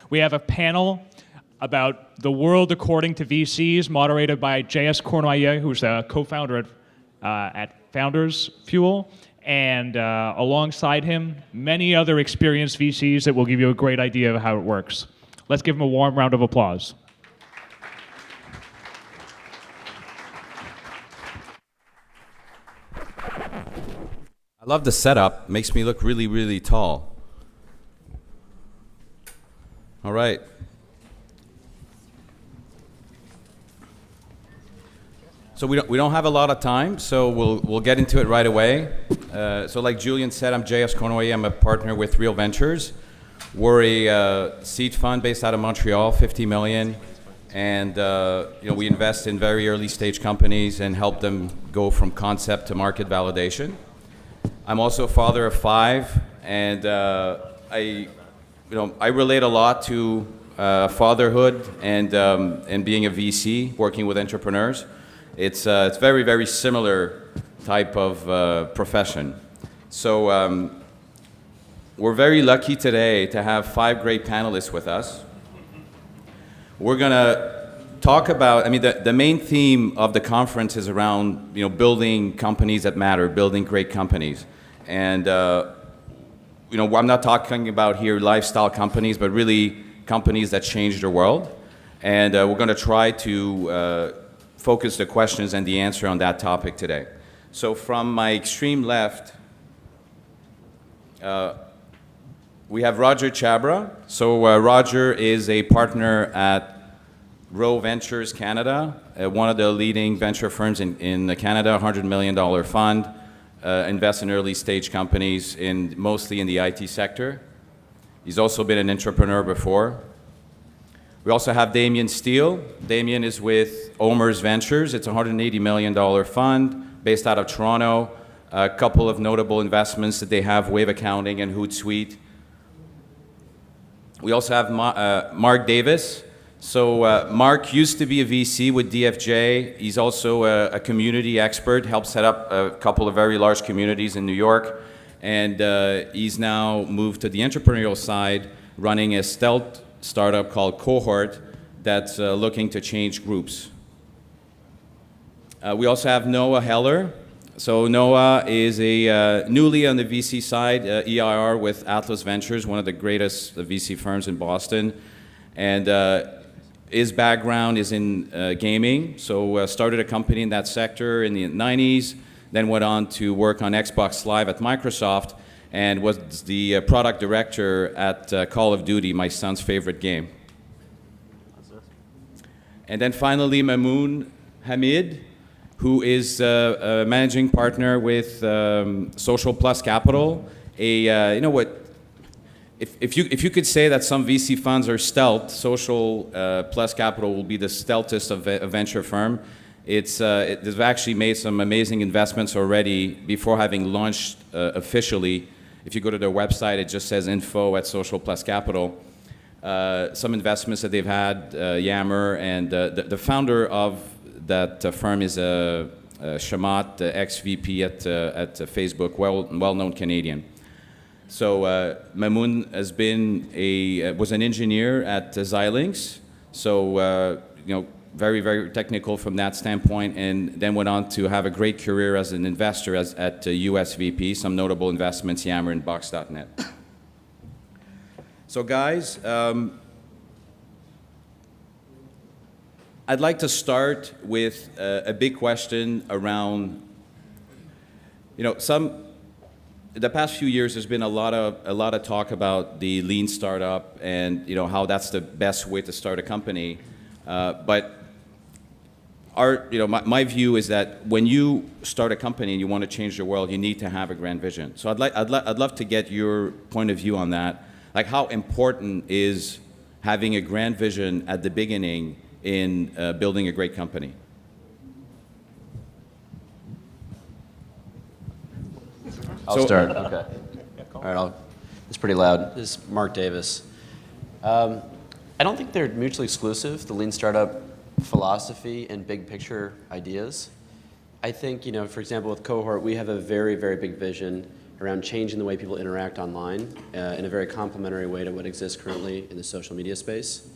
We have a panel about the world according to VCs, moderated by J.S. Cournoyer, who's a co-founder at Founders Fuel, and alongside him, many other experienced VCs that will give you a great idea of how it works. Let's give them a warm round of applause. I love the setup. Makes me look really, really tall. All right. So we don't have a lot of time, so we'll get into it right away. So like Julian said, I'm J.S. Cournoyer. I'm a partner with Real Ventures. We're a seed fund based out of Montreal, 50 million, and we invest in very early stage companies and help them go from concept to market validation. I'm also a father of 5, and I relate a lot to fatherhood and being a VC, working with entrepreneurs. It's very, very similar type of profession. So we're very lucky today to have 5 great panelists with us. We're gonna talk about, the main theme of the conference is around, building companies that matter, building great companies. And, I'm not talking about here lifestyle companies, but really companies that change the world. And we're gonna try to focus the questions and the answer on that topic today. So from my extreme left, we have Roger Chabra. So Roger is a partner at Real Ventures Canada, one of the leading venture firms in Canada, $100 million fund, invests in early stage companies, mostly in the IT sector. He's also been an entrepreneur before. We also have Damien Steele. Damien is with Omers Ventures. It's a $180 million fund based out of Toronto. A couple of notable investments that they have, Wave Accounting and Hootsuite. We also have Mark Davis. So Mark used to be a VC with DFJ. He's also a community expert, helped set up a couple of very large communities in New York. And he's now moved to the entrepreneurial side, running a stealth startup called Cohort that's looking to change groups. We also have Noah Heller. So Noah is a newly on the VC side, EIR with Atlas Ventures, one of the greatest VC firms in Boston. And his background is in gaming. So started a company in that sector in the 90s, then went on to work on Xbox Live at Microsoft, and was the product director at Call of Duty, my son's favorite game. And then finally, Mamoon Hamid, who is a managing partner with Social Plus Capital. If you could say that some VC funds are stealth, Social Plus Capital will be the stealthest of a venture firm. They've actually made some amazing investments already before having launched officially. If you go to their website, it just says info at Social Plus Capital. Some investments that they've had, Yammer, and the founder of that firm is Shamat, ex-VP at Facebook, well-known Canadian. So Mamoon was an engineer at Xilinx, so very, very technical from that standpoint, and then went on to have a great career as an investor at USVP, some notable investments, Yammer and Box.net. So guys, I'd like to start with a big question around, the past few years there's been a lot of talk about the lean startup and how that's the best way to start a company, but my view is that when you start a company and you want to change the world, you need to have a grand vision. So I'd love to get your point of view on that. Like, how important is having a grand vision at the beginning in building a great company? I'll start. Okay. All right. It's pretty loud. This is Mark Davis. I don't think they're mutually exclusive, the lean startup philosophy and big picture ideas. I think, for example, with Cohort, we have a very, very big vision. around changing the way people interact online in a very complementary way to what exists currently in the social media space.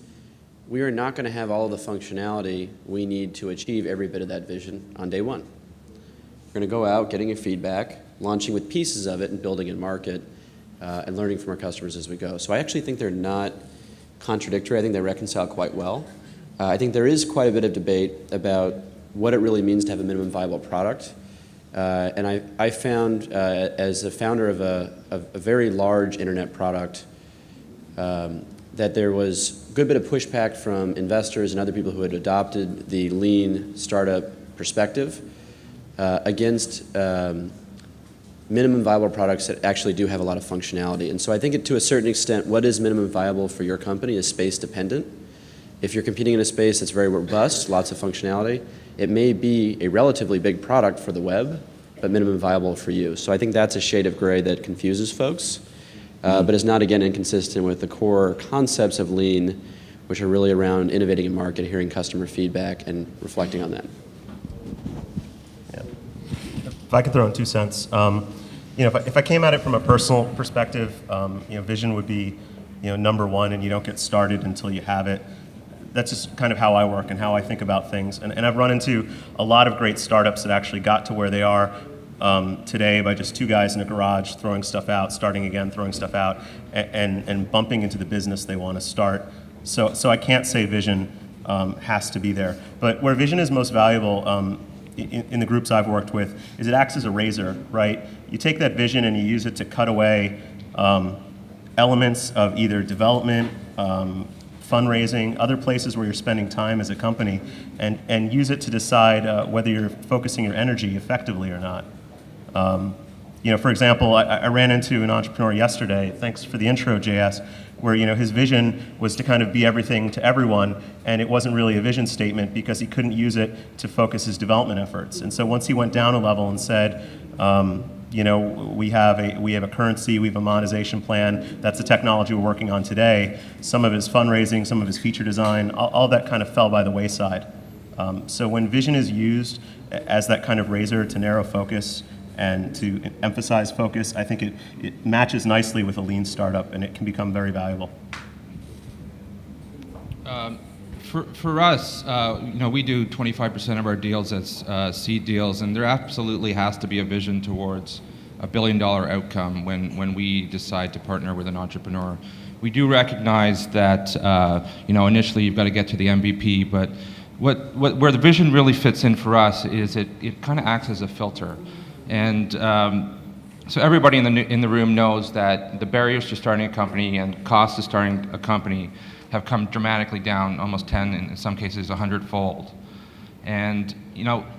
We are not going to have all of the functionality we need to achieve every bit of that vision on day one. We're going to go out, getting your feedback, launching with pieces of it and building in market, and learning from our customers as we go. So I actually think they're not contradictory. I think they reconcile quite well. I think there is quite a bit of debate about what it really means to have a minimum viable product. And I found, as a founder of a very large internet product, that there was a good bit of pushback from investors and other people who had adopted the lean startup perspective against minimum viable products that actually do have a lot of functionality. And so I think to a certain extent, what is minimum viable for your company is space dependent. If you're competing in a space that's very robust, lots of functionality, it may be a relatively big product for the web, but minimum viable for you. So I think that's a shade of gray that confuses folks, but is not, again, inconsistent with the core concepts of lean, which are really around innovating in market, hearing customer feedback, and reflecting on that. Yeah. If I could throw in 2 cents, if I came at it from a personal perspective, vision would be, number one, and you don't get started until you have it. That's just kind of how I work and how I think about things. And I've run into a lot of great startups that actually got to where they are today by just 2 guys in a garage throwing stuff out, starting again, throwing stuff out, and bumping into the business they want to start. So I can't say vision has to be there. But where vision is most valuable in the groups I've worked with is it acts as a razor, right? You take that vision and you use it to cut away elements of either development, fundraising, other places where you're spending time as a company, and use it to decide whether you're focusing your energy effectively or not. For example, I ran into an entrepreneur yesterday, thanks for the intro, JS, where his vision was to kind of be everything to everyone, and it wasn't really a vision statement because he couldn't use it to focus his development efforts. And so once he went down a level and said, we have a currency, we have a monetization plan. That's the technology we're working on today. Some of his fundraising, some of his feature design, all that kind of fell by the wayside. So when vision is used as that kind of razor to narrow focus and to emphasize focus, I think it matches nicely with a lean startup, and it can become very valuable. For us, we do 25% of our deals as seed deals, and there absolutely has to be a vision towards a $1 billion outcome when we decide to partner with an entrepreneur. We do recognize that initially you've got to get to the MVP, but where the vision really fits in for us is it kind of acts as a filter, and so everybody in the room knows that the barriers to starting a company and costs of starting a company have come dramatically down, almost 10, in some cases 100-fold. And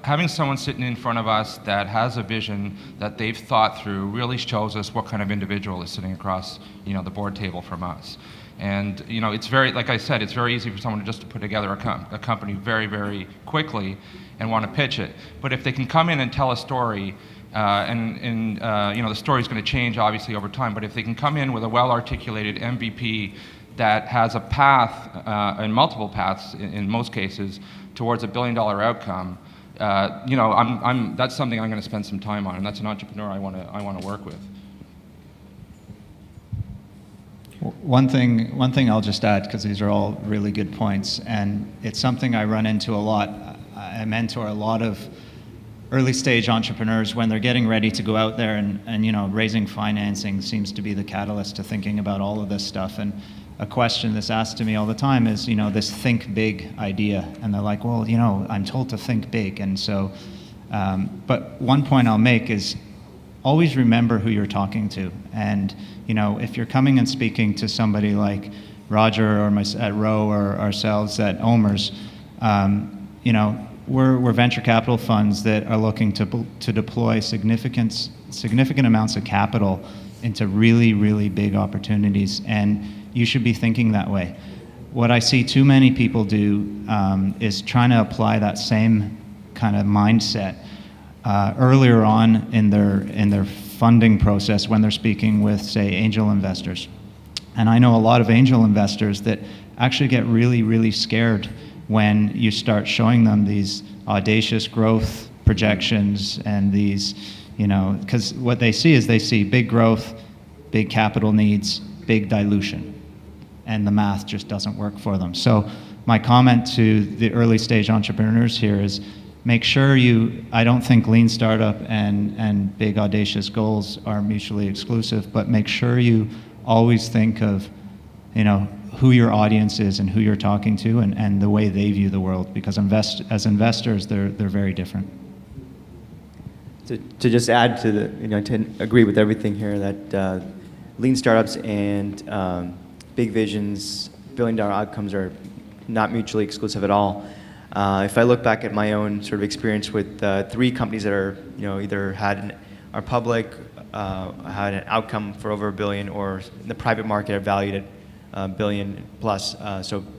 having someone sitting in front of us that has a vision that they've thought through really shows us what kind of individual is sitting across the board table from us. And it's very, like I said, it's very easy for someone just to put together a company very, very quickly and want to pitch it. But if they can come in and tell a story, the story's going to change obviously over time, but if they can come in with a well-articulated MVP that has a path, and multiple paths in most cases, towards a $1 billion outcome, that's something I'm going to spend some time on, and that's an entrepreneur I want to work with. One thing I'll just add, because these are all really good points, and it's something I run into a lot. I mentor a lot of early stage entrepreneurs when they're getting ready to go out there, and raising financing seems to be the catalyst to thinking about all of this stuff. And a question that's asked to me all the time is, this think big idea. And they're like, well, I'm told to think big. And so, but one point I'll make is always remember who you're talking to. And, if you're coming and speaking to somebody like Roger or at Rowe or ourselves at Omers, we're venture capital funds that are looking to deploy significant amounts of capital into really, really big opportunities. And you should be thinking that way. What I see too many people do is trying to apply that same kind of mindset earlier on in their funding process when they're speaking with, say, angel investors. And I know a lot of angel investors that actually get really, really scared when you start showing them these audacious growth projections and these because what they see is they see big growth, big capital needs, big dilution, and the math just doesn't work for them. So my comment to the early stage entrepreneurs here is make sure I don't think lean startup and big audacious goals are mutually exclusive, but make sure you always think of, who your audience is and who you're talking to and the way they view the world, because as investors, they're very different. To just add to to agree with everything here, that lean startups and big visions, billion-dollar outcomes are not mutually exclusive at all. If I look back at my own sort of experience with 3 companies that are, either are public, had an outcome for over $1 billion, or in the private market are valued at $1 billion plus,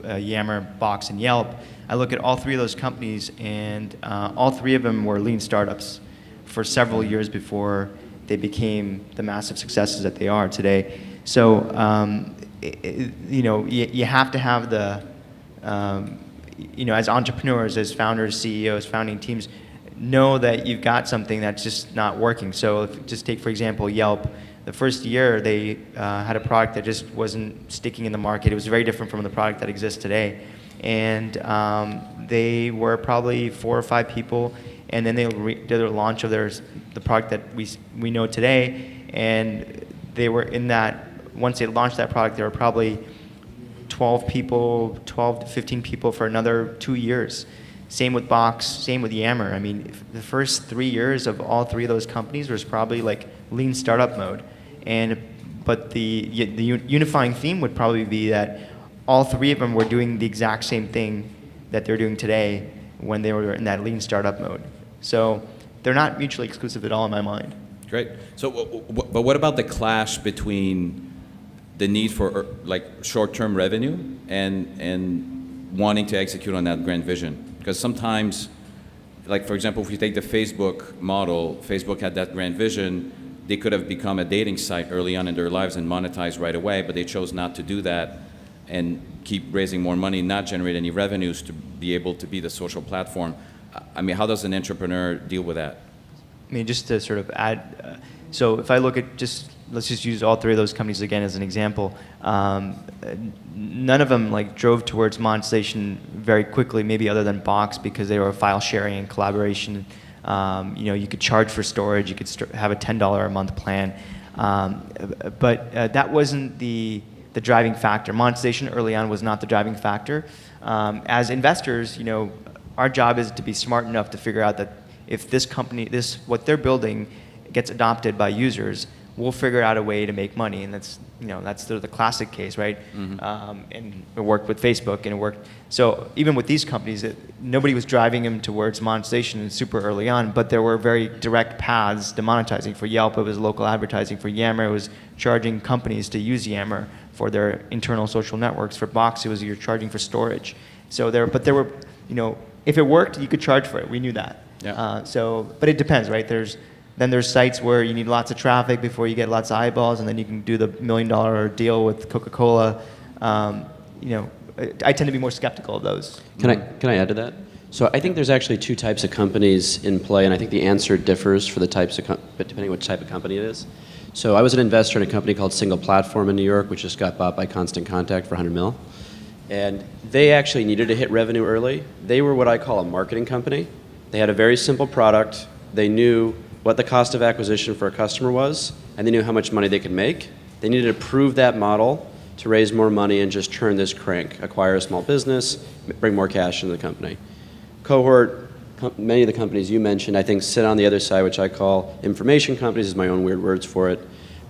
Yammer, Box, and Yelp. I look at all 3 of those companies, and all 3 of them were lean startups for several years before they became the massive successes that they are today. So, you have to have the, as entrepreneurs, as founders, CEOs, founding teams, know that you've got something that's just not working. So just take, for example, Yelp. The first year, they had a product that just wasn't sticking in the market. It was very different from the product that exists today. And they were probably 4 or 5 people, and then they did their launch of the product that we know today. And they were in that, once they launched that product, there were probably 12 to 15 people for another 2 years. Same with Box, same with Yammer. I mean, the first 3 years of all 3 of those companies was probably like lean startup mode. But the unifying theme would probably be that all 3 of them were doing the exact same thing that they're doing today when they were in that lean startup mode. So they're not mutually exclusive at all in my mind. Great. So, but what about the clash between the need for short-term revenue and wanting to execute on that grand vision? Because sometimes, for example, if you take the Facebook model, Facebook had that grand vision. They could have become a dating site early on in their lives and monetize right away, but they chose not to do that and keep raising more money, not generate any revenues to be able to be the social platform. I mean, how does an entrepreneur deal with that? I mean, just to sort of add, so if I look at let's just use all 3 of those companies again as an example. None of them drove towards monetization very quickly, maybe other than Box, because they were file sharing and collaboration. You could charge for storage, you could have a $10 a month plan. But that wasn't the driving factor. Monetization early on was not the driving factor. As investors, our job is to be smart enough to figure out that if this company, what they're building gets adopted by users, we'll figure out a way to make money, and that's the classic case, right? Mm-hmm. And it worked with Facebook, and it worked. So even with these companies, nobody was driving them towards monetization super early on, but there were very direct paths to monetizing. For Yelp, it was local advertising. For Yammer, it was charging companies to use Yammer for their internal social networks. For Box, it was you're charging for storage. So there were, if it worked, you could charge for it. We knew that. Yeah. But it depends, right? Then there's sites where you need lots of traffic before you get lots of eyeballs, and then you can do the $1 million deal with Coca-Cola. I tend to be more skeptical of those. Can I add to that? So I think there's actually 2 types of companies in play, and I think the answer differs for the types of depending on which type of company it is. So I was an investor in a company called Single Platform in New York, which just got bought by Constant Contact for $100 million. And they actually needed to hit revenue early. They were what I call a marketing company. They had a very simple product. They knew what the cost of acquisition for a customer was, and they knew how much money they could make. They needed to prove that model to raise more money and just turn this crank, acquire a small business, bring more cash into the company. Cohort, many of the companies you mentioned, I think sit on the other side, which I call information companies, is my own weird words for it,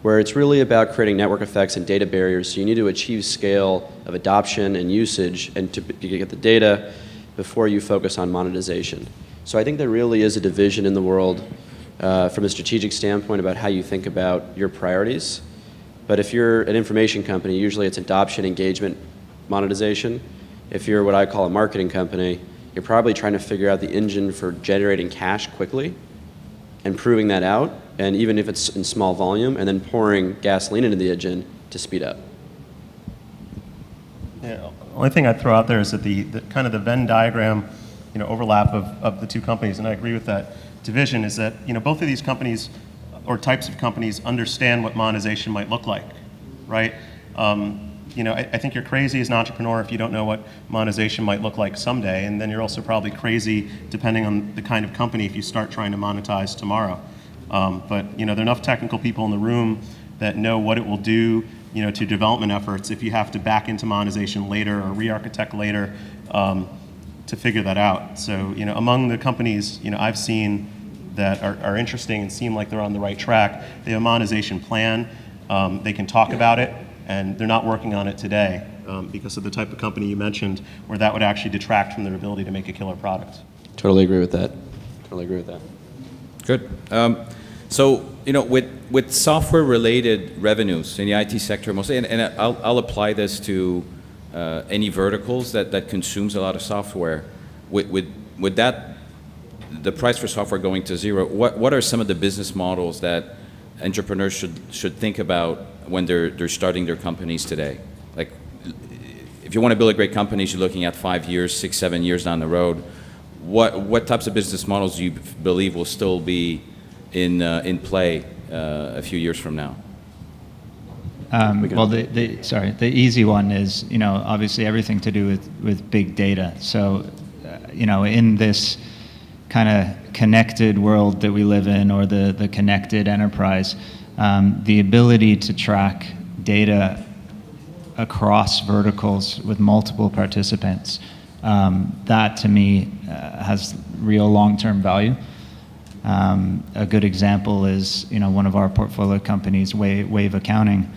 where it's really about creating network effects and data barriers. So you need to achieve scale of adoption and usage and to get the data before you focus on monetization. So I think there really is a division in the world from a strategic standpoint about how you think about your priorities. But if you're an information company, usually it's adoption, engagement, monetization. If you're what I call a marketing company, you're probably trying to figure out the engine for generating cash quickly and proving that out, and even if it's in small volume, and then pouring gasoline into the engine to speed up. Yeah, the only thing I'd throw out there is that the kind of the Venn diagram, overlap of the 2 companies, and I agree with that division, is that both of these companies or types of companies understand what monetization might look like, right? I think you're crazy as an entrepreneur if you don't know what monetization might look like someday, and then you're also probably crazy depending on the kind of company if you start trying to monetize tomorrow. But there are enough technical people in the room that know what it will do, to development efforts if you have to back into monetization later or re-architect later to figure that out. So, among the companies, I've seen that are interesting and seem like they're on the right track, they have a monetization plan, they can talk about it, and they're not working on it today because of the type of company you mentioned where that would actually detract from their ability to make a killer product. Totally agree with that. Good. So, with software-related revenues in the IT sector mostly, and I'll apply this to any verticals that consumes a lot of software. With that, the price for software going to zero, what are some of the business models that entrepreneurs should think about when they're starting their companies today? Like, if you want to build a great company, you're looking at 5 years, 6, 7 years down the road. What types of business models do you believe will still be in play a few years from now? Well, the easy one is, obviously everything to do with big data. So, in this kind of connected world that we live in, or the connected enterprise, the ability to track data across verticals with multiple participants, that to me has real long-term value. A good example is, one of our portfolio companies, Wave Accounting.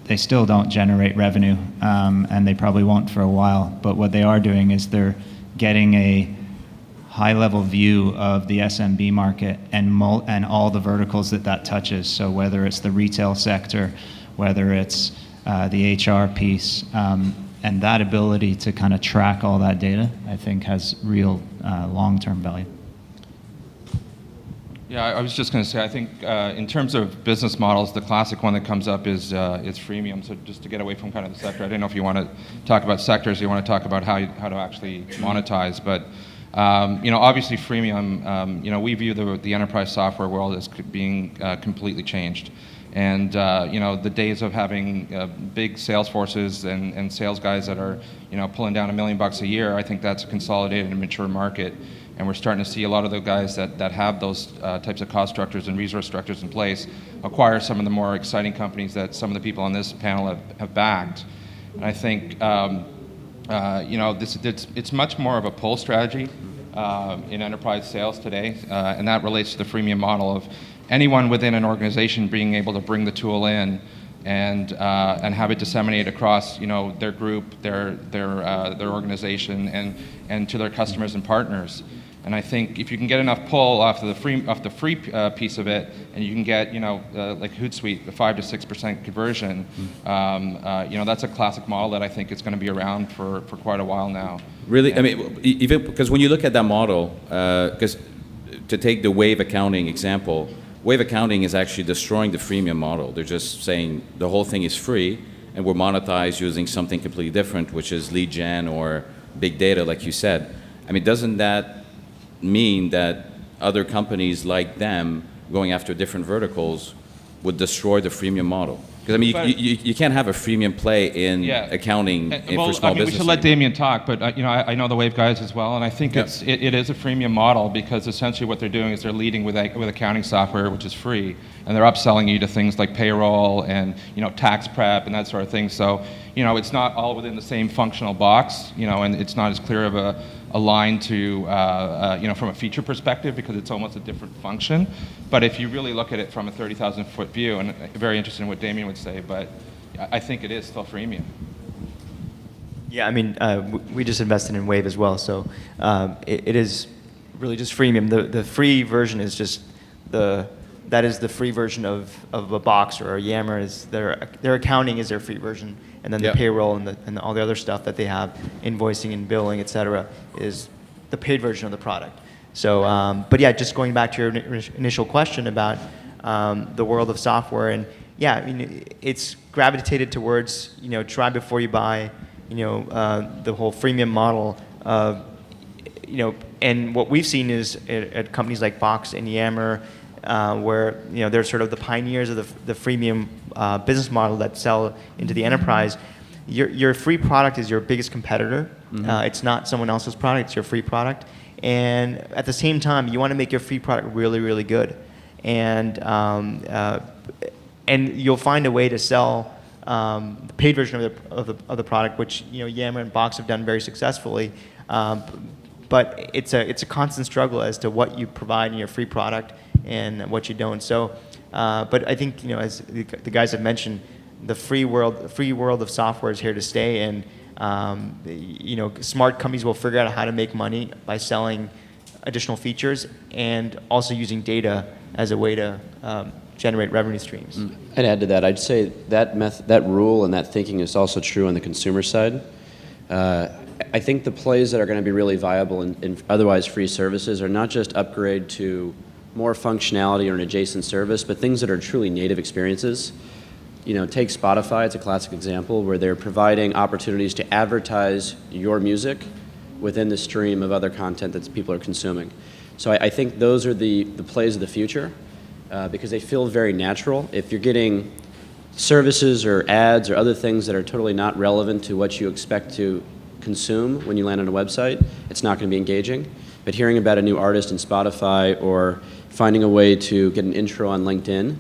They still don't generate revenue, and they probably won't for a while. But what they are doing is they're getting a high-level view of the SMB market and all the verticals that touches. So whether it's the retail sector, whether it's the HR piece, and that ability to kind of track all that data, I think has real long-term value. Yeah, I was just going to say, I think in terms of business models, the classic one that comes up is freemium. So just to get away from kind of the sector, I don't know if you want to talk about sectors, or you want to talk about how to actually monetize. But obviously freemium, we view the enterprise software world as being completely changed. And the days of having big sales forces and sales guys that are pulling down $1 million a year, I think that's a consolidated and mature market. And we're starting to see a lot of the guys that have those types of cost structures and resource structures in place acquire some of the more exciting companies that some of the people on this panel have backed. And I think it's much more of a pull strategy in enterprise sales today, and that relates to the freemium model of anyone within an organization being able to bring the tool in and have it disseminate across their group, their organization, and to their customers and partners. And I think if you can get enough pull off the free piece of it, and you can get like Hootsuite, the 5 to 6% conversion, that's a classic model that I think is going to be around for quite a while now. Really, I mean, even because when you look at that model, because to take the Wave Accounting example, Wave Accounting is actually destroying the freemium model. They're just saying the whole thing is free, and we're monetized using something completely different, which is lead gen or big data, like you said. I mean, doesn't that mean that other companies like them going after different verticals would destroy the freemium model? Because I mean, you can't have a freemium play in accounting for small business. We should let Damien talk, but I know the Wave guys as well, and I think it is a freemium model because essentially what they're doing is they're leading with accounting software, which is free, and they're upselling you to things like payroll and tax prep and that sort of thing. So it's not all within the same functional box, and it's not as clear of a line to from a feature perspective because it's almost a different function. But if you really look at it from a 30,000-foot view, and very interested in what Damien would say, but I think it is still freemium. Yeah, I mean, we just invested in Wave as well, so it is really just freemium. The free version is just that is the free version of a Box or a Yammer. Is their accounting is their free version, and then the payroll and all the other stuff that they have, invoicing and billing, etc., is the paid version of the product. So, but yeah, just going back to your initial question about the world of software, and yeah, I mean, it's gravitated towards try before you buy, the whole freemium model of and what we've seen is at companies like Box and Yammer, where they're sort of the pioneers of the freemium business model that sell into the enterprise. Your free product is your biggest competitor. It's not someone else's product, it's your free product. And at the same time, you want to make your free product really, really good. And you'll find a way to sell the paid version of the product, which Yammer and Box have done very successfully. But it's a constant struggle as to what you provide in your free product and what you don't. So, but I think as the guys have mentioned, the free world of software is here to stay, and smart companies will figure out how to make money by selling additional features and also using data as a way to generate revenue streams. I'd add to that. I'd say that rule and that thinking is also true on the consumer side. I think the plays that are going to be really viable in otherwise free services are not just upgrade to more functionality or an adjacent service, but things that are truly native experiences. Take Spotify, it's a classic example, where they're providing opportunities to advertise your music within the stream of other content that people are consuming. So I think those are the plays of the future, because they feel very natural. If you're getting services or ads or other things that are totally not relevant to what you expect to consume when you land on a website, it's not going to be engaging. But hearing about a new artist in Spotify or finding a way to get an intro on LinkedIn,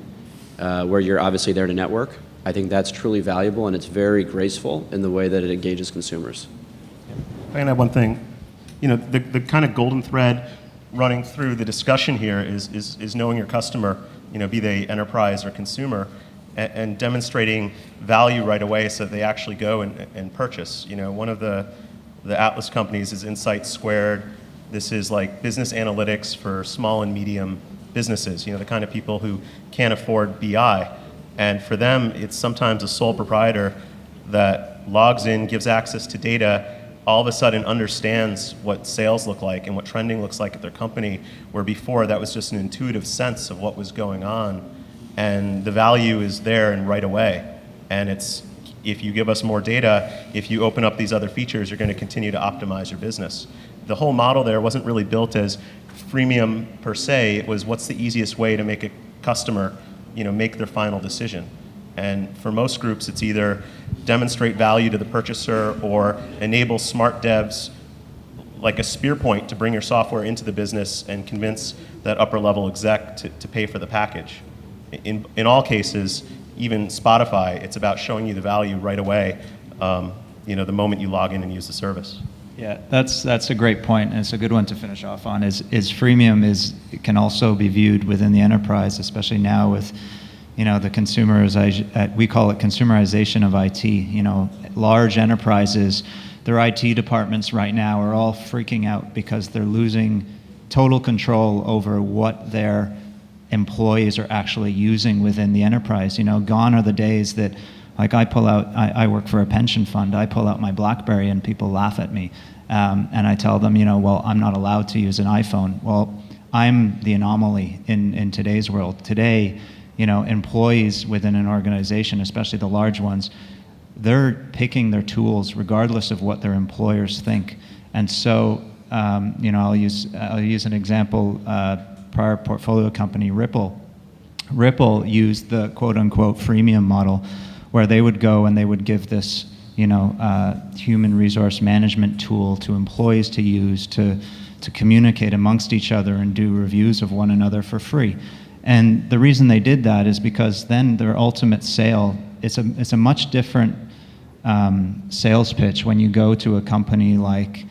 where you're obviously there to network, I think that's truly valuable, and it's very graceful in the way that it engages consumers. I can add one thing. The kind of golden thread running through the discussion here is knowing your customer, be they enterprise or consumer, and demonstrating value right away so that they actually go and purchase. One of the Atlas companies is Insight Squared. This is like business analytics for small and medium businesses, the kind of people who can't afford BI. And for them, it's sometimes a sole proprietor that logs in, gives access to data, all of a sudden understands what sales look like and what trending looks like at their company, where before that was just an intuitive sense of what was going on. And the value is there and right away. And if you give us more data, if you open up these other features, you're going to continue to optimize your business. The whole model there wasn't really built as freemium per se. It was what's the easiest way to make a customer, make their final decision. And for most groups, it's either demonstrate value to the purchaser or enable smart devs like a spear point to bring your software into the business and convince that upper level exec to pay for the package. In all cases, even Spotify, it's about showing you the value right away, the moment you log in and use the service. Yeah, that's a great point, and it's a good one to finish off on. Is freemium can also be viewed within the enterprise, especially now with the consumerization. We call it consumerization of IT. Large enterprises, their IT departments right now are all freaking out because they're losing total control over what their employees are actually using within the enterprise. Gone are the days that, like, I work for a pension fund, I pull out my BlackBerry and people laugh at me. And I tell them, well, I'm not allowed to use an iPhone. Well, I'm the anomaly in today's world. Today, employees within an organization, especially the large ones, they're picking their tools regardless of what their employers think. And so, I'll use an example. Prior portfolio company, Ripple. Ripple used the quote-unquote freemium model, where they would go and they would give this, human resource management tool to employees to use to communicate amongst each other and do reviews of one another for free. And the reason they did that is because then their ultimate sale, it's a much different sales pitch when you go to a company like,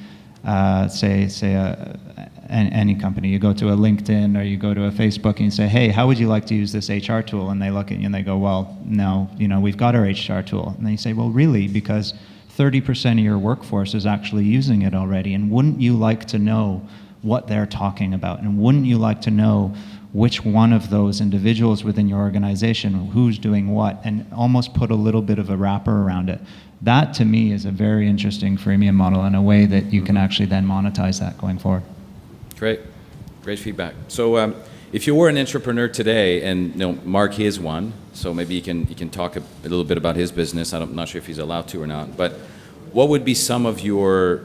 any company. You go to a LinkedIn or you go to a Facebook and you say, hey, how would you like to use this HR tool? And they look at you and they go, well, no, we've got our HR tool. And then you say, well, really? Because 30% of your workforce is actually using it already. And wouldn't you like to know what they're talking about? And wouldn't you like to know which one of those individuals within your organization, who's doing what, and almost put a little bit of a wrapper around it? That, to me, is a very interesting freemium model and a way that you can actually then monetize that going forward. Great feedback. So if you were an entrepreneur today, and Mark is one, so maybe you can talk a little bit about his business. I'm not sure if he's allowed to or not, but what would be some of your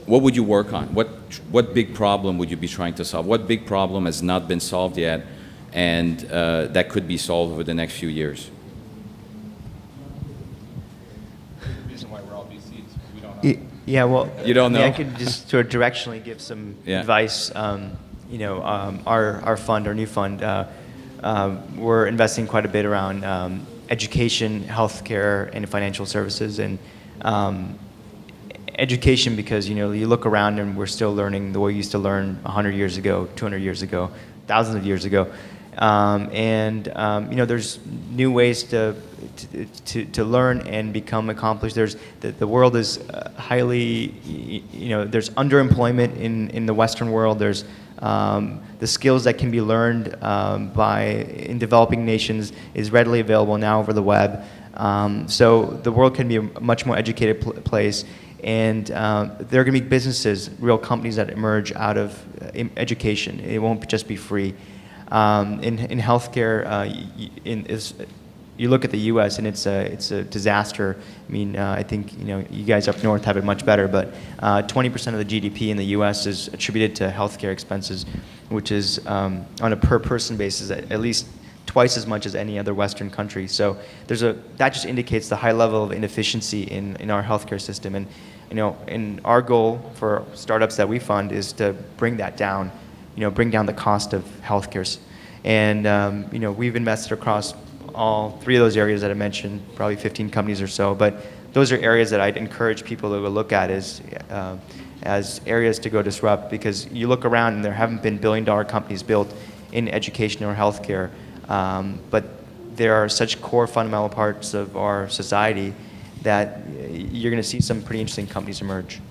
what would you work on? What big problem would you be trying to solve? What big problem has not been solved yet, and that could be solved over the next few years? The reason why we're all VCs, we don't know. Yeah, well, You don't I mean, know? I could just sort of directionally give some Yeah. advice. Our fund, our new fund, we're investing quite a bit around education, healthcare, and financial services, and education because you look around and we're still learning the way we used to learn 100 years ago, 200 years ago, thousands of years ago, there's new ways to learn and become accomplished. There's the world is highly, there's underemployment in the Western world. There's the skills that can be learned in developing nations is readily available now over the web. So the world can be a much more educated place, and there are going to be businesses, real companies that emerge out of education. It won't just be free. In healthcare, you look at the U.S. and it's a disaster. I mean, I think you guys up north have it much better, but 20% of the GDP in the U.S. is attributed to healthcare expenses, which is on a per person basis at least twice as much as any other Western country. So that just indicates the high level of inefficiency in our healthcare system. And our goal for startups that we fund is to bring that down, bring down the cost of healthcare. And we've invested across all three of those areas that I mentioned, probably 15 companies or so. But those are areas that I'd encourage people to look at as areas to go disrupt, because you look around and there haven't been billion-dollar companies built in education or healthcare, but there are such core fundamental parts of our society that you're going to see some pretty interesting companies emerge.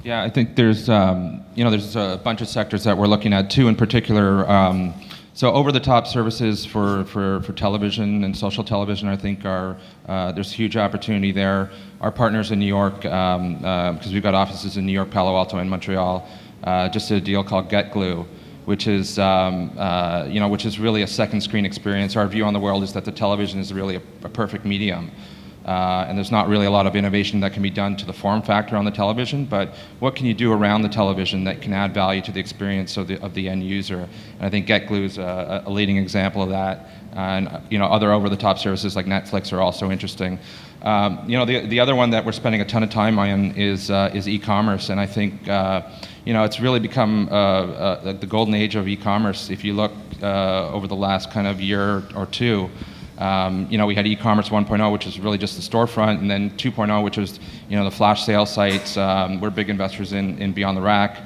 Yeah, I think there's a bunch of sectors that we're looking at too. In particular, so over-the-top services for television and social television, I think there's huge opportunity there. Our partners in New York, because we've got offices in New York, Palo Alto, and Montreal, just did a deal called Get Glue, which is really a second screen experience. Our view on the world is that the television is really a perfect medium. And there's not really a lot of innovation that can be done to the form factor on the television, but what can you do around the television that can add value to the experience of the end user? And I think GetGlue is a leading example of that. And other over-the-top services like Netflix are also interesting. The other one that we're spending a ton of time on is e-commerce, and I think it's really become the golden age of e-commerce. If you look over the last kind of year or two. We had e-commerce 1.0, which is really just the storefront, and then 2.0, which was the flash sale sites. We're big investors in Beyond the Rack,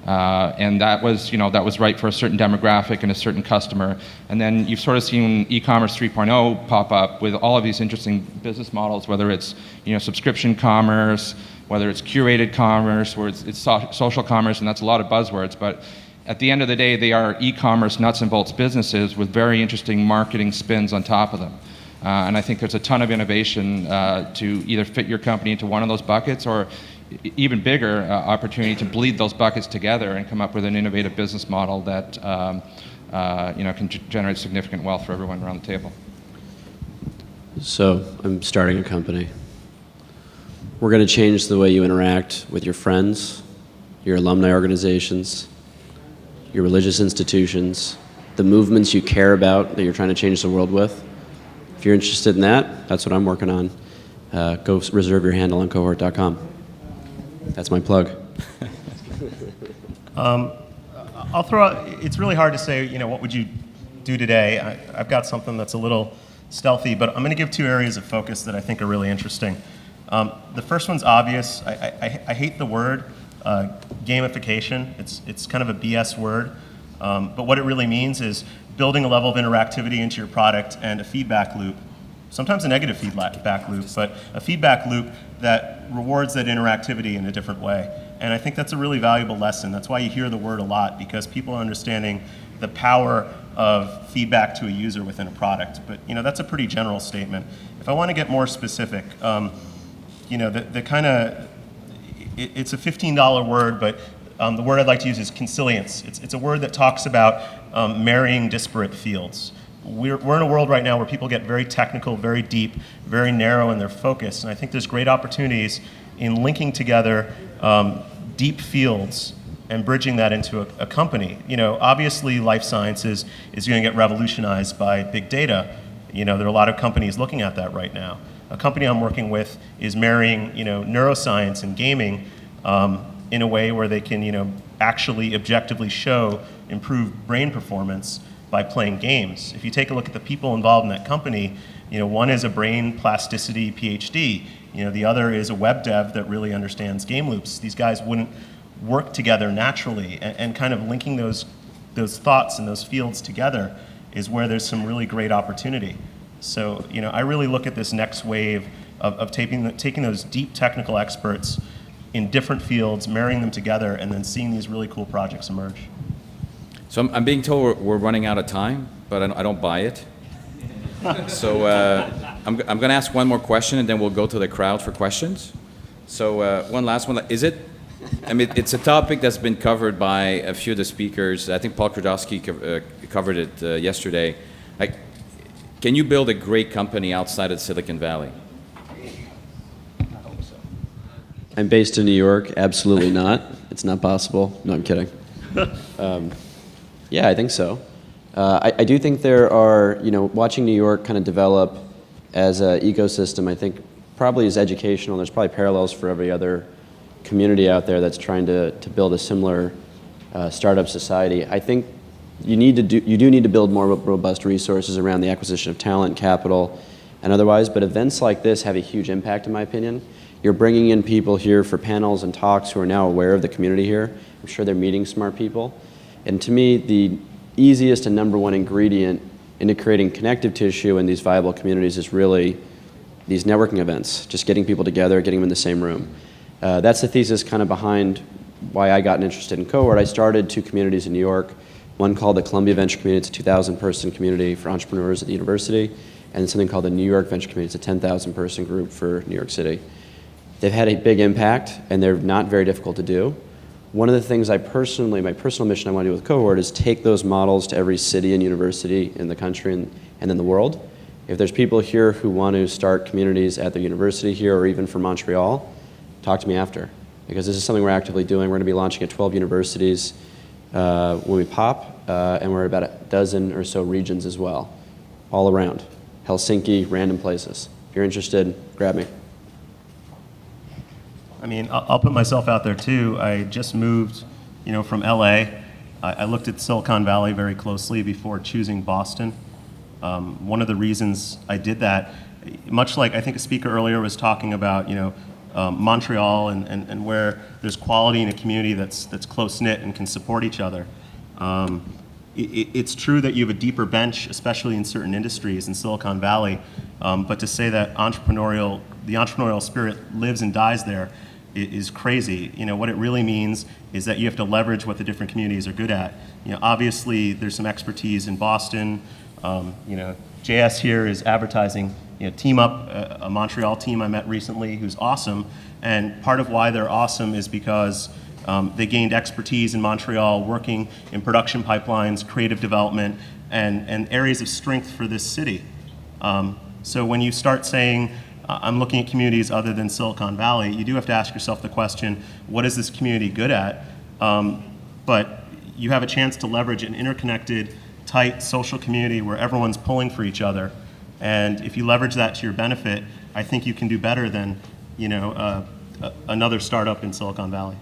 and that was right for a certain demographic and a certain customer. And then you've sort of seen e-commerce 3.0 pop up with all of these interesting business models, whether it's subscription commerce, whether it's curated commerce, where it's social commerce, and that's a lot of buzzwords, but at the end of the day, they are e-commerce nuts and bolts businesses with very interesting marketing spins on top of them. And I think there's a ton of innovation to either fit your company into one of those buckets, or even bigger opportunity to bleed those buckets together and come up with an innovative business model that can generate significant wealth for everyone around the table. So I'm starting a company. We're going to change the way you interact with your friends, your alumni organizations, your religious institutions, the movements you care about that you're trying to change the world with. If you're interested in that, that's what I'm working on. Go reserve your handle on cohort.com. That's my plug. I'll throw out, it's really hard to say, what would you do today? I've got something that's a little stealthy, but I'm going to give two areas of focus that I think are really interesting. The first one's obvious. I hate the word gamification. It's kind of a BS word, but what it really means is building a level of interactivity into your product and a feedback loop, sometimes a negative feedback loop, but a feedback loop that rewards that interactivity in a different way. And I think that's a really valuable lesson. That's why you hear the word a lot, because people are understanding the power of feedback to a user within a product. But that's a pretty general statement. If I want to get more specific, it's a $15 word, but the word I'd like to use is consilience. It's a word that talks about marrying disparate fields. We're in a world right now where people get very technical, very deep, very narrow in their focus, and I think there's great opportunities in linking together deep fields and bridging that into a company. Obviously life sciences is going to get revolutionized by big data. There are a lot of companies looking at that right now. A company I'm working with is marrying, neuroscience and gaming in a way where they can, actually objectively show improved brain performance by playing games. If you take a look at the people involved in that company, one is a brain plasticity PhD. The other is a web dev that really understands game loops. These guys wouldn't work together naturally, and kind of linking those thoughts and those fields together is where there's some really great opportunity. So, I really look at this next wave of taking those deep technical experts in different fields, marrying them together, and then seeing these really cool projects emerge. So I'm being told we're running out of time, but I don't buy it. So I'm going to ask one more question, and then we'll go to the crowd for questions. So one last one. It's a topic that's been covered by a few of the speakers. I think Paul Krudowski covered it yesterday. Can you build a great company outside of Silicon Valley? I'm based in New York. Absolutely not. It's not possible. No, I'm kidding. Yeah, I think so. I do think there are, watching New York kind of develop as an ecosystem, I think probably is educational. There's probably parallels for every other community out there that's trying to build a similar startup society. I think you do need to build more robust resources around the acquisition of talent, capital, and otherwise, but events like this have a huge impact, in my opinion. You're bringing in people here for panels and talks who are now aware of the community here. I'm sure they're meeting smart people. And to me, the easiest and number one ingredient into creating connective tissue in these viable communities is really these networking events, just getting people together, getting them in the same room. That's the thesis kind of behind why I got interested in Cohort. I started 2 communities in New York, one called the Columbia Venture Community. It's a 2,000-person community for entrepreneurs at the university, and something called the New York Venture Community. It's a 10,000-person group for New York City. They've had a big impact, and they're not very difficult to do. One of the things my personal mission I want to do with Cohort is take those models to every city and university in the country and in the world. If there's people here who want to start communities at their university here or even from Montreal, talk to me after, because this is something we're actively doing. We're going to be launching at 12 universities when we pop, and we're about a dozen or so regions as well, all around. Helsinki, random places. If you're interested, grab me. I'll put myself out there too. I just moved, from LA. I looked at Silicon Valley very closely before choosing Boston. One of the reasons I did that, much like I think a speaker earlier was talking about, Montreal and where there's quality in a community that's close-knit and can support each other. It's true that you have a deeper bench, especially in certain industries in Silicon Valley, but to say that the entrepreneurial spirit lives and dies there is crazy. What it really means is that you have to leverage what the different communities are good at. Obviously there's some expertise in Boston. JS here is advertising, Team Up, a Montreal team I met recently who's awesome. And part of why they're awesome is because they gained expertise in Montreal working in production pipelines, creative development, and areas of strength for this city. So when you start saying, I'm looking at communities other than Silicon Valley, you do have to ask yourself the question, what is this community good at? But you have a chance to leverage an interconnected, tight social community where everyone's pulling for each other. And if you leverage that to your benefit, I think you can do better than another startup in Silicon Valley.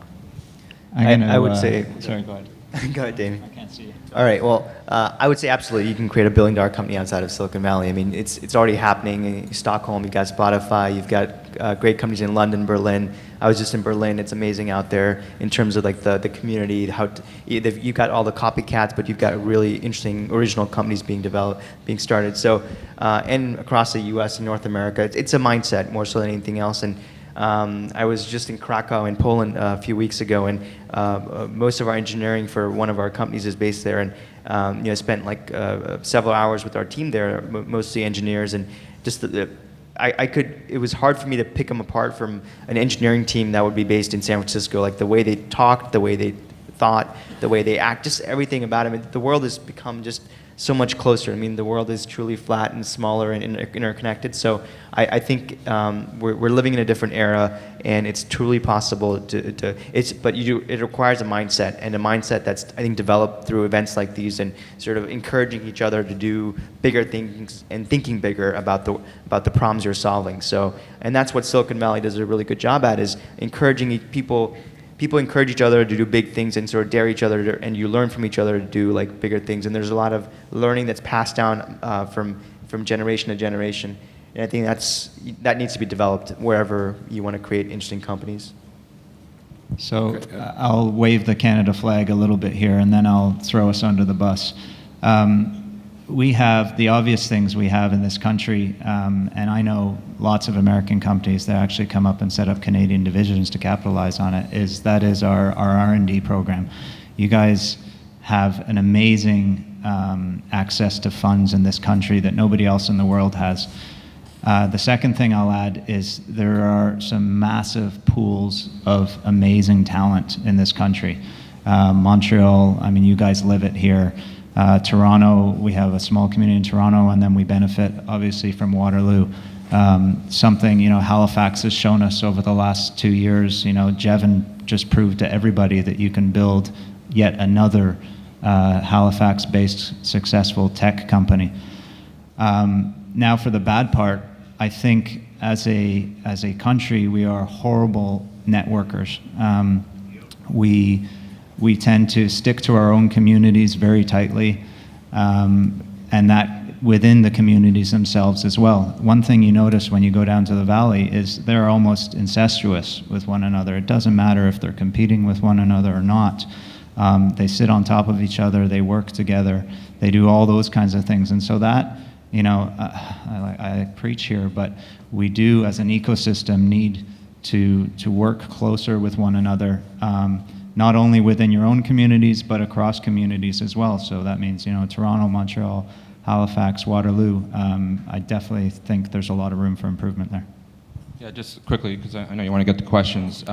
I would say... Sorry, go ahead. Go ahead, Damien. I can't see you. All right. Well, I would say absolutely you can create a billion-dollar company outside of Silicon Valley. It's already happening in Stockholm. You've got Spotify. You've got great companies in London, Berlin. I was just in Berlin. It's amazing out there in terms of the community. You've got all the copycats, but you've got really interesting original companies being developed, being started. So, and across the U.S. and North America, it's a mindset more so than anything else. And I was just in Krakow in Poland a few weeks ago, and most of our engineering for one of our companies is based there, and spent several hours with our team there, mostly engineers, and just it was hard for me to pick them apart from an engineering team that would be based in San Francisco, like the way they talked, the way they thought, the way they act, just everything about it. The world has become just so much closer. I mean, the world is truly flat and smaller and interconnected. So I think we're living in a different era, and it's truly possible but it requires a mindset, and a mindset that's, I think, developed through events like these and sort of encouraging each other to do bigger things and thinking bigger about the problems you're solving. So, and that's what Silicon Valley does a really good job at, is encouraging people. People encourage each other to do big things and sort of dare each other, and you learn from each other to do like bigger things. And there's a lot of learning that's passed down from generation to generation. And I think that needs to be developed wherever you want to create interesting companies. So I'll wave the Canada flag a little bit here, and then I'll throw us under the bus. We have the obvious things we have in this country, and I know lots of American companies that actually come up and set up Canadian divisions to capitalize on it. That is our R&D program. You guys have an amazing access to funds in this country that nobody else in the world has. The second thing I'll add is there are some massive pools of amazing talent in this country. Montreal, I mean, you guys live it here. Toronto, we have a small community in Toronto, and then we benefit obviously from Waterloo. Something, Halifax has shown us over the last 2 years. Jevon just proved to everybody that you can build yet another Halifax-based successful tech company. Now for the bad part, I think as a country, we are horrible networkers. We tend to stick to our own communities very tightly, and that within the communities themselves as well. One thing you notice when you go down to the valley is they're almost incestuous with one another. It doesn't matter if they're competing with one another or not. They sit on top of each other, they work together, they do all those kinds of things. And so that, I preach here, but we do as an ecosystem need to work closer with one another. Not only within your own communities, but across communities as well. So that means, Toronto, Montreal, Halifax, Waterloo. I definitely think there's a lot of room for improvement there. Yeah, just quickly, because I know you want to get to questions.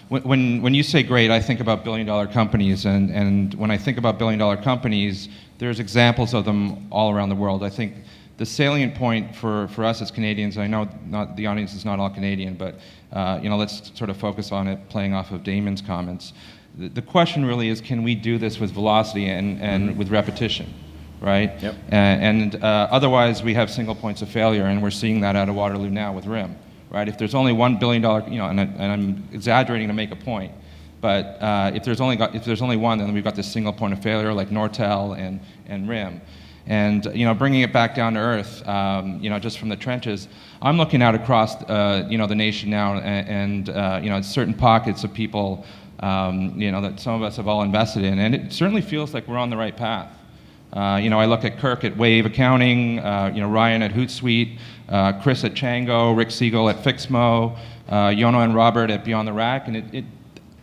When you say great, I think about billion-dollar companies, and when I think about billion-dollar companies, there's examples of them all around the world. I think the salient point for us as Canadians, I know the audience is not all Canadian, but let's sort of focus on it, playing off of Damien's comments. The question really is, can we do this with velocity and with repetition, right? Yep. Otherwise, we have single points of failure, and we're seeing that out of Waterloo now with RIM, right? If there's only $1 billion, and I'm exaggerating to make a point, but if there's only one, then we've got this single point of failure like Nortel and RIM. And bringing it back down to earth, just from the trenches, I'm looking out across the nation now, and certain pockets of people, that some of us have all invested in, and it certainly feels like we're on the right path. I look at Kirk at Wave Accounting, Ryan at Hootsuite, Chris at Chango, Rick Siegel at Fixmo, Yono and Robert at Beyond the Rack, and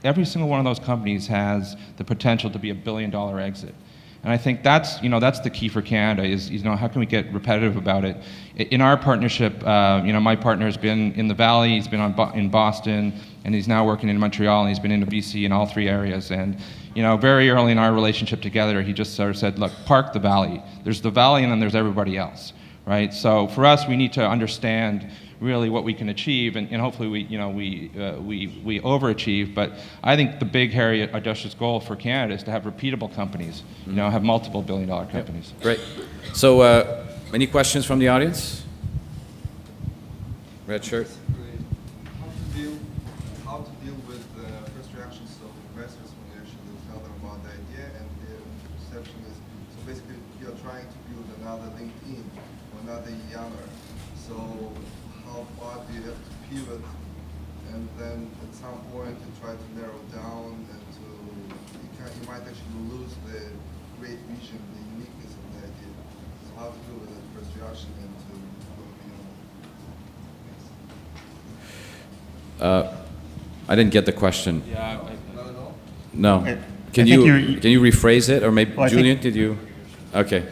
every single one of those companies has the potential to be a billion-dollar exit. And I think that's the key for Canada is how can we get repetitive about it? In our partnership, my partner has been in the Valley, he's been in Boston, and he's now working in Montreal, and he's been into BC in all three areas. And very early in our relationship together, he just sort of said, look, park the Valley. There's the Valley, and then there's everybody else, right? So for us, we need to understand really what we can achieve, and hopefully we overachieve. But I think the big, hairy, audacious goal for Canada is to have repeatable companies, have multiple billion-dollar companies. Yep. Great. So, any questions from the audience? Red shirt. How to deal with the first reactions of investors when you actually tell them about the idea, and their perception is, so basically you're trying to build another LinkedIn or another Yammer. So how far do you have to pivot, and then at some point you try to narrow down, and you might actually lose the great vision, the uniqueness of the idea. So how to deal with that first reaction and to go beyond. I didn't get the question. Yeah. Not at all? No. Can you rephrase it, or maybe Julian? Did you? Okay.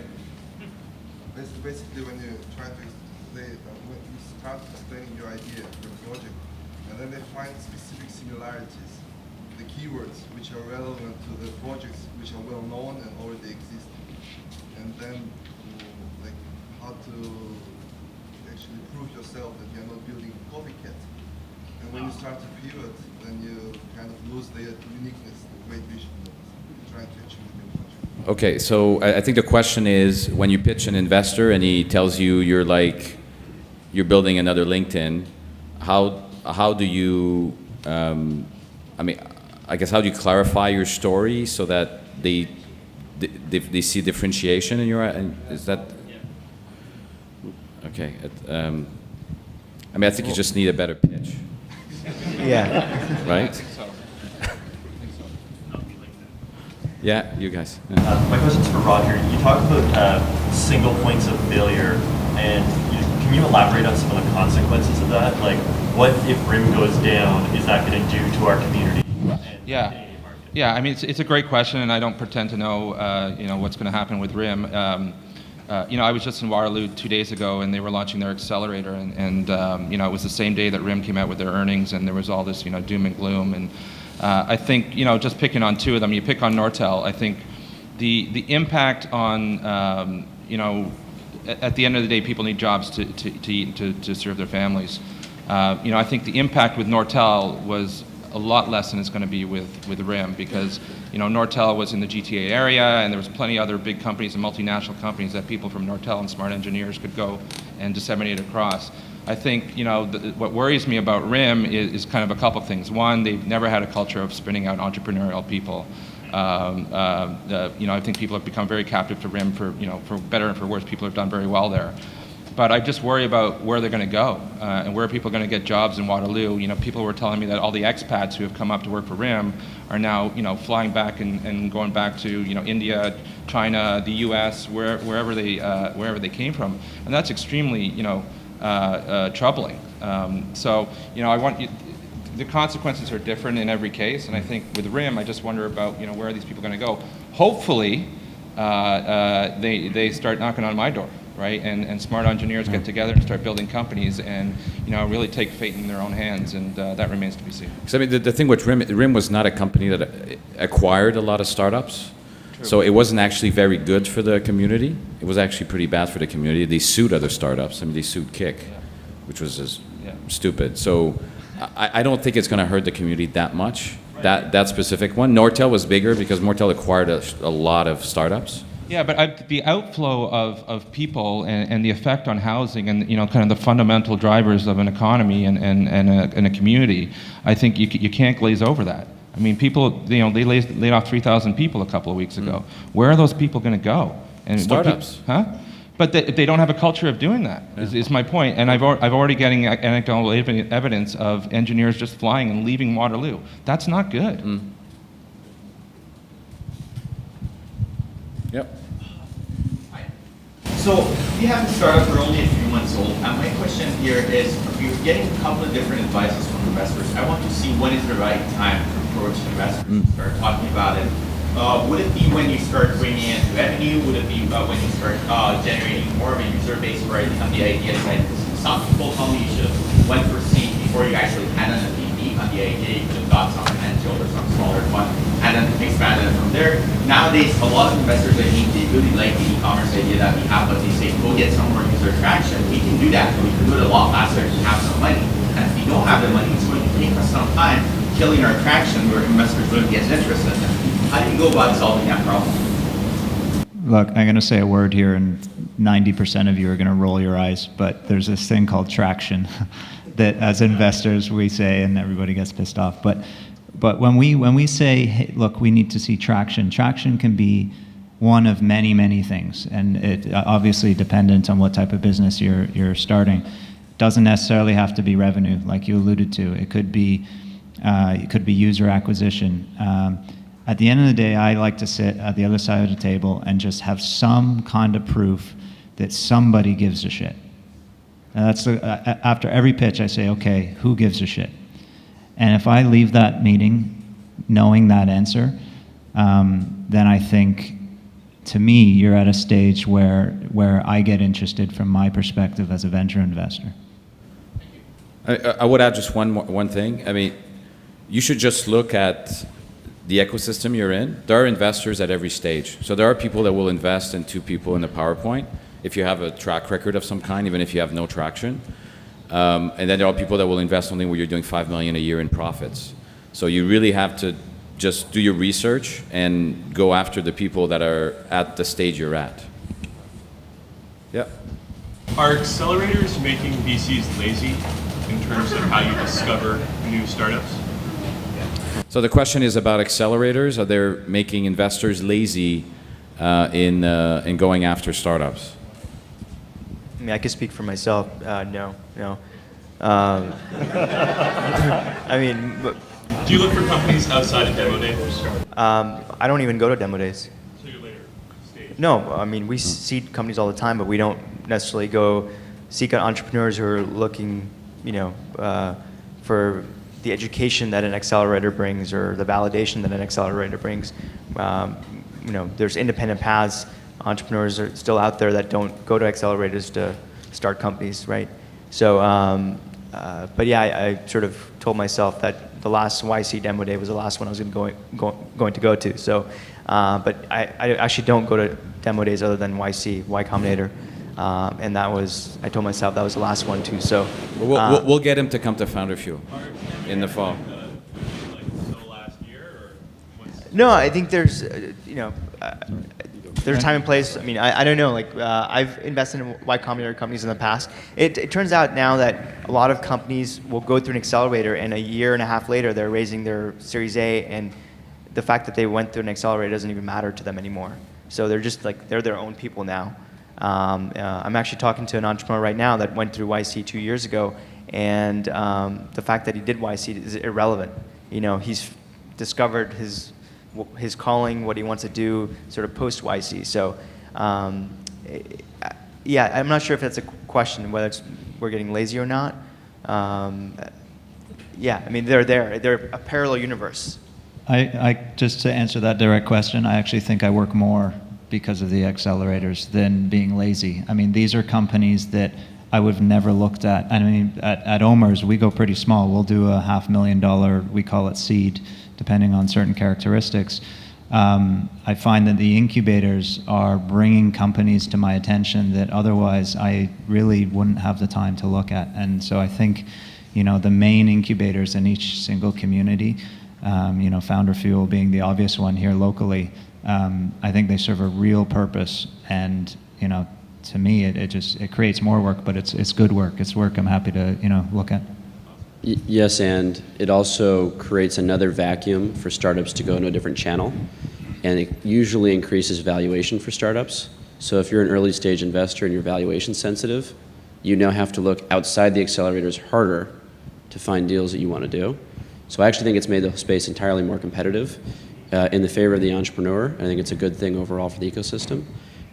Basically, when you try to explain, when you start explaining your idea, your project, and then they find specific similarities, the keywords which are relevant to the projects which are well known and already exist, and then like how to actually prove yourself that you're not building a copycat. And when you start to pivot, then you kind of lose the uniqueness, the great vision that you're trying to achieve within the project. Okay, so I think the question is, when you pitch an investor and he tells you you're building another LinkedIn, how do you, I mean, I guess how do you clarify your story so that they see differentiation in your, is that, okay. I mean, I think you just need a better pitch, Yeah. right? Yeah, you guys. Yeah. My question's for Roger. You talked about single points of failure, and can you elaborate on some of the consequences of that? Like, what if RIM goes down? Is that going to do to our community? Yeah. Yeah, I mean, it's a great question, and I don't pretend to know, what's going to happen with RIM. I was just in Waterloo 2 days ago, and they were launching their accelerator, and it was the same day that RIM came out with their earnings, and there was all this, doom and gloom. And I think, just picking on two of them, you pick on Nortel. I think the impact on, at the end of the day, people need jobs to eat and to serve their families. I think the impact with Nortel was a lot less than it's going to be with RIM, because Nortel was in the GTA area, and there was plenty of other big companies and multinational companies that people from Nortel and smart engineers could go and disseminate across. I think what worries me about RIM is kind of a couple things. One, they've never had a culture of spinning out entrepreneurial people. I think people have become very captive to RIM for better and for worse. People have done very well there. But I just worry about where they're going to go and where people are going to get jobs in Waterloo. People were telling me that all the expats who have come up to work for RIM are now, flying back and going back to, India, China, the U.S., wherever they came from, and that's extremely, troubling. I want you. The consequences are different in every case, and I think with RIM, I just wonder about, where are these people going to go? Hopefully, they start knocking on my door. Right, and smart engineers get together and start building companies, and really take fate in their own hands, and that remains to be seen. Because I mean, the thing with RIM was not a company that acquired a lot of startups, True. so it wasn't actually very good for the community. It was actually pretty bad for the community. They sued other startups. I mean, they sued Kik, which was just stupid. So I don't think it's going to hurt the community that much. Right. That specific one. Nortel was bigger because Nortel acquired a lot of startups. Yeah, but the outflow of people and the effect on housing and kind of the fundamental drivers of an economy and a community, I think you can't glaze over that. I mean, people, they laid off 3,000 people a couple of weeks ago. Where are those people going to go? And startups. Huh? But they don't have a culture of doing that. Is my point. And I've already getting anecdotal evidence of engineers just flying and leaving Waterloo. That's not good. Yep. So we have a startup, we're only a few months old, and my question here is, you're getting a couple of different advices from investors. I want to see when is the right time to approach investors and start talking about it. Would it be when you start bringing in revenue? Would it be when you start generating more of a user base right on the idea side? Some people tell me you should have went for seed before you actually had an MVP on the idea. You could have got some angel or some smaller fund and then expanded it from there. Nowadays, a lot of investors, I think, they really like the e-commerce idea that we have, but they say, go get some more user traction. We can do that, but we can do it a lot faster if we have some money. And if we don't have the money, it's going to take us some time killing our traction where investors wouldn't get interested in. How do you go about solving that problem? Look, I'm going to say a word here, and 90% of you are going to roll your eyes, but there's this thing called traction that as investors we say, and everybody gets pissed off. But when we say, hey, look, we need to see traction, traction can be one of many, many things, and it obviously dependent on what type of business you're starting. Doesn't necessarily have to be revenue, like you alluded to. It could be user acquisition. At the end of the day, I like to sit at the other side of the table and just have some kind of proof that somebody gives a shit. And that's after every pitch, I say, okay, who gives a shit? And if I leave that meeting knowing that answer, then I think, to me, you're at a stage where I get interested from my perspective as a venture investor. I would add just one thing. I mean, you should just look at the ecosystem you're in. There are investors at every stage. So there are people that will invest in 2 people in the PowerPoint if you have a track record of some kind, even if you have no traction. And then there are people that will invest only when you're doing $5 million a year in profits. So you really have to just do your research and go after the people that are at the stage you're at. Yeah. Are accelerators making VCs lazy in terms of how you discover new startups? So the question is about accelerators. Are they making investors lazy in going after startups? I mean, I could speak for myself. No. I mean, Do you look for companies outside of demo days? I don't even go to demo days. So you're later stage. No, I mean, we seed companies all the time, but we don't necessarily go seek out entrepreneurs who are looking, for the education that an accelerator brings or the validation that an accelerator brings. There's independent paths. Entrepreneurs are still out there that don't go to accelerators to start companies, right? So, but yeah, I sort of told myself that the last YC demo day was the last one I was going to go to. So, but I actually don't go to demo days other than YC, Y Combinator. And that was, I told myself that was the last one too. So We'll get him to come to Founder Fuel in the fall. No, I think there's, there's time and place. I mean, I don't know. Like, I've invested in Y Combinator companies in the past. It turns out now that a lot of companies will go through an accelerator, and a year and a half later, they're raising their Series A, and the fact that they went through an accelerator doesn't even matter to them anymore. So they're just like, they're their own people now. I'm actually talking to an entrepreneur right now that went through YC 2 years ago, and the fact that he did YC is irrelevant. He's discovered his calling, what he wants to do, sort of post YC. So, yeah, I'm not sure if that's a question whether we're getting lazy or not. Yeah, I mean they're there. They're a parallel universe. I just to answer that direct question, I actually think I work more because of the accelerators than being lazy. I mean, these are companies that I would have never looked at. I mean, at Omer's, we go pretty small. We'll do a $500,000, we call it seed, depending on certain characteristics. I find that the incubators are bringing companies to my attention that otherwise I really wouldn't have the time to look at. And so I think, the main incubators in each single community, Founder Fuel being the obvious one here locally, I think they serve a real purpose. And, to me, it creates more work, but it's good work. It's work I'm happy to, look at. Yes, and it also creates another vacuum for startups to go into a different channel, and it usually increases valuation for startups. So if you're an early stage investor and you're valuation sensitive, you now have to look outside the accelerators harder to find deals that you want to do. So I actually think it's made the space entirely more competitive in the favor of the entrepreneur. I think it's a good thing overall for the ecosystem,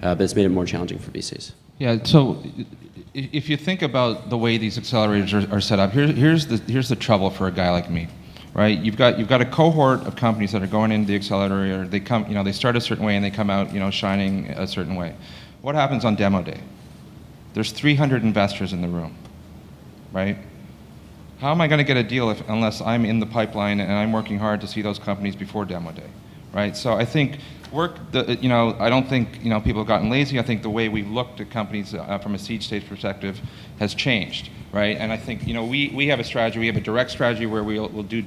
but it's made it more challenging for VCs. Yeah, so if you think about the way these accelerators are set up, here's the trouble for a guy like me, right? You've got a cohort of companies that are going into the accelerator. They come, they start a certain way and they come out, shining a certain way. What happens on demo day? There's 300 investors in the room, right? How am I going to get a deal unless I'm in the pipeline and I'm working hard to see those companies before demo day, right? So I think I don't think people have gotten lazy. I think the way we looked at companies from a seed stage perspective has changed, right? And I think we have a strategy. We have a direct strategy where we'll do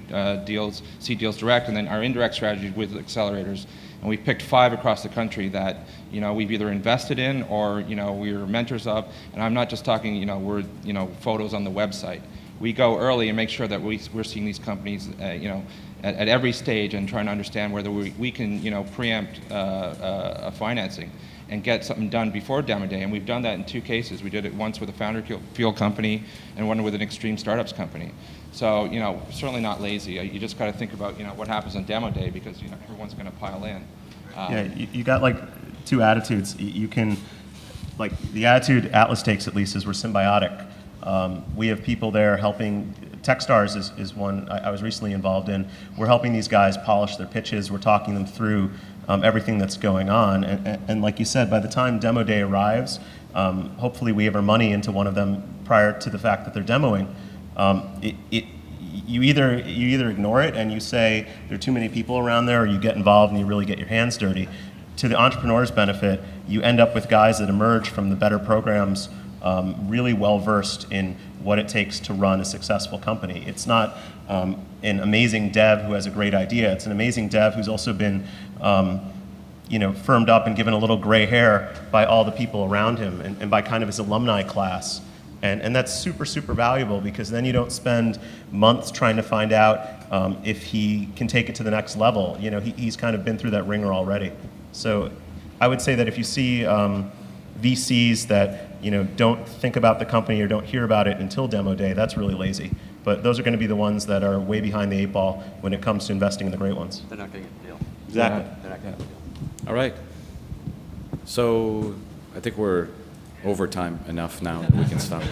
seed deals direct, and then our indirect strategy with accelerators. And we've picked 5 across the country that we've either invested in or we're mentors of. And I'm not just talking we're photos on the website. We go early and make sure that we're seeing these companies at every stage and trying to understand whether we can preempt a financing and get something done before demo day. And we've done that in 2 cases. We did it once with a Founder Fuel company and one with an extreme startups company. So certainly not lazy. You just got to think about what happens on demo day because everyone's going to pile in. Yeah, you got like 2 attitudes. You can, like the attitude Atlas takes at least is we're symbiotic. We have people there helping. Techstars is one I was recently involved in. We're helping these guys polish their pitches. We're talking them through everything that's going on. And like you said, by the time demo day arrives, hopefully we have our money into one of them prior to the fact that they're demoing. you either ignore it and you say there are too many people around there, or you get involved and you really get your hands dirty. To the entrepreneur's benefit, you end up with guys that emerge from the better programs really well versed in what it takes to run a successful company. It's not an amazing dev who has a great idea. It's an amazing dev who's also been firmed up and given a little gray hair by all the people around him and by kind of his alumni class. And that's super, super valuable, because then you don't spend months trying to find out if he can take it to the next level. He's kind of been through that ringer already. So I would say that if you see VCs that don't think about the company or don't hear about it until demo day, that's really lazy. But those are going to be the ones that are way behind the 8 ball when it comes to investing in the great ones. They're not going to get the deal. Exactly. They're not going to get the deal. All right. So I think we're over time enough now. We can stop.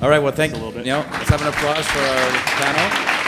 All right. Well, let's have an applause for our panel.